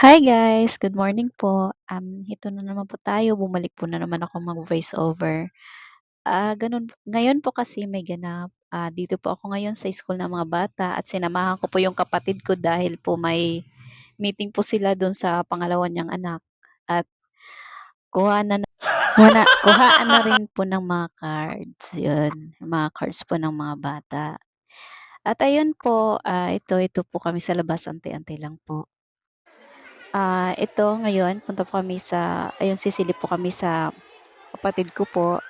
Hi guys, good morning po. Ito na naman po tayo, bumalik po na naman ako mag-voice over. Ganun, ngayon po kasi may ganap. Dito po ako ngayon sa school ng mga bata at sinamahan ko po yung kapatid ko dahil po may meeting po sila doon sa pangalawa niyang anak. At kuhaan na rin po ng mga cards. Yun, yung mga cards po ng mga bata. At ayun po, ito po kami sa labas, ante-ante lang po. Ito ngayon punta po kami ayun sisilip po kami sa kapatid ko po.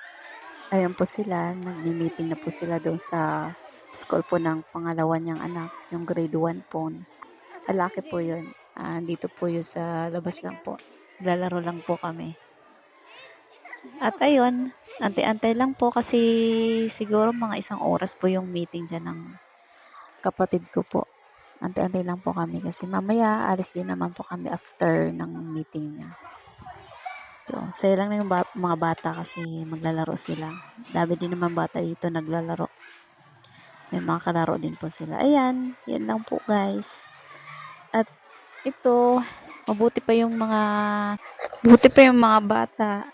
Ayan po sila, nagme-meeting na po sila doon sa school po ng pangalawa niyang anak, yung grade 1 po. Lalaki po yun. Dito po yun sa labas lang po. Lalaro lang po kami. At ayun, antay-antay lang po kasi siguro mga isang oras po yung meeting dyan ng kapatid ko po. Antay-antay lang po kami kasi mamaya alis din naman po kami after ng meeting niya. So, saya lang na yung mga bata kasi maglalaro sila. Dami din naman bata dito naglalaro. May mga kalaro din po sila. Ayan, yan lang po guys. At ito, mabuti pa yung mga bata.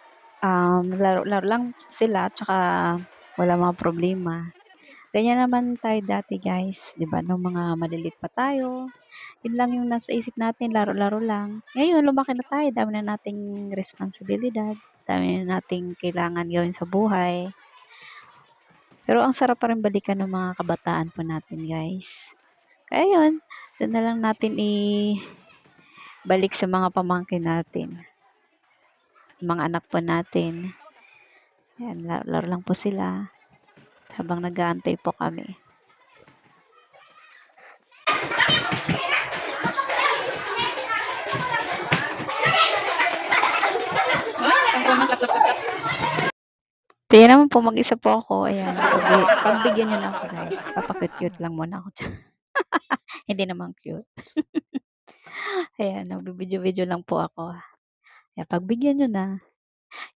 Laro-laro lang sila, tsaka wala mga problema. Ganyan naman tayo dati guys, 'di ba? Nung mga malilit pa tayo, yun lang yung nasa isip natin, laro-laro lang. Ngayon, lumaki na tayo, dami na nating responsibilidad, dami na nating kailangan gawin sa buhay. Pero ang sarap pa rin balikan ng mga kabataan po natin, guys. Kaya yun, doon na lang natin balik sa mga pamangkin natin, mga anak po natin. Yan, laro lang po sila habang nag-aantay po kami. Kaya naman po, mag-isa po ako. Ayan, pagbigyan nyo na ako guys. Papakute-cute lang muna ako dyan. Hindi naman cute. Ayan, nagbibideo-video lang po ako. Ayan, pagbigyan nyo na.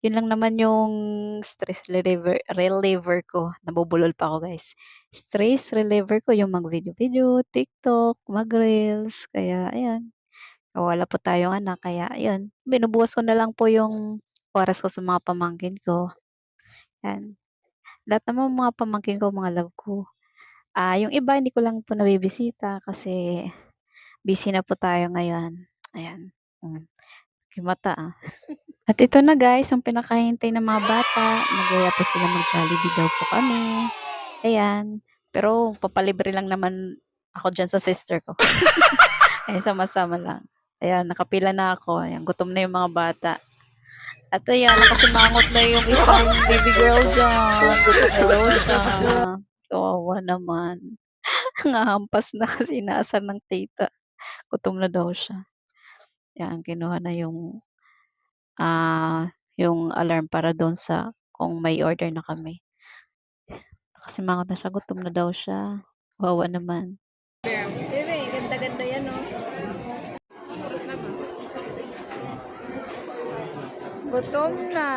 Yun lang naman yung stress reliever ko. Nabubulol pa ako guys. Stress reliever ko yung mag-video-video, TikTok, mag-reels. Kaya, ayan. Wala po tayong anak. Kaya, ayan. Binubuwas ko na lang po yung oras ko sa mga pamangkin ko. Ayan. Lahat naman mga pamangkin ko, mga love ko. Yung iba hindi ko lang po nabibisita kasi busy na po tayo ngayon. Ayan. Kimata At ito na guys, yung pinakahintay ng mga bata. Nagyaya po sila mag-Jollibee daw po kami. Ayan. Pero papalibre lang naman ako dyan sa sister ko. Ayan, sama-sama lang. Ayan, nakapila na ako. Ayan, gutom na yung mga bata. At ayan, nakasimangot na yung isang baby girl dyan. Gutom na daw siya. Kawawa naman. Nangahampas na kasi inaasar ng tita. Gutom na daw siya. Yan, kinuha na yung alarm para doon sa kung may order na kami. Kasi mga na siya, gutom na daw siya. Kawawa naman. Bebe, ganda-ganda yan, no? Gutom na.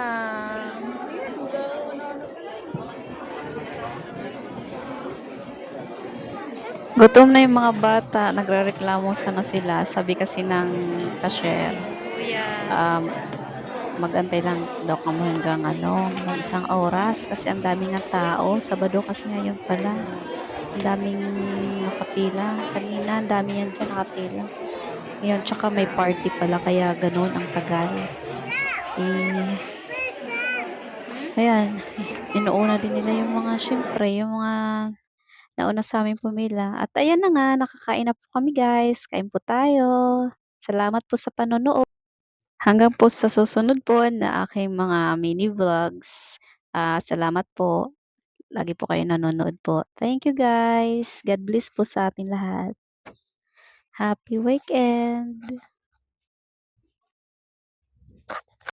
Gutom na yung mga bata. Nagrereklamo sana sila. Sabi kasi ng cashier, magantay lang daw kami hanggang ng isang oras kasi ang daming ng tao. Sabado kasi ngayon pala. Ang daming nakapila. Kanina, ang dami yan dyan nakapila. Ngayon, tsaka may party pala kaya ganun ang tagal. Ayan, inuuna din nila yung mga, syempre, yung mga nauna sa aming pumila. At ayan na nga, nakakain na po kami guys. Kain po tayo. Salamat po sa panonood. Hanggang po sa susunod po na aking mga mini vlogs. Salamat po. Lagi po kayo nanonood po. Thank you guys. God bless po sa ating lahat. Happy weekend.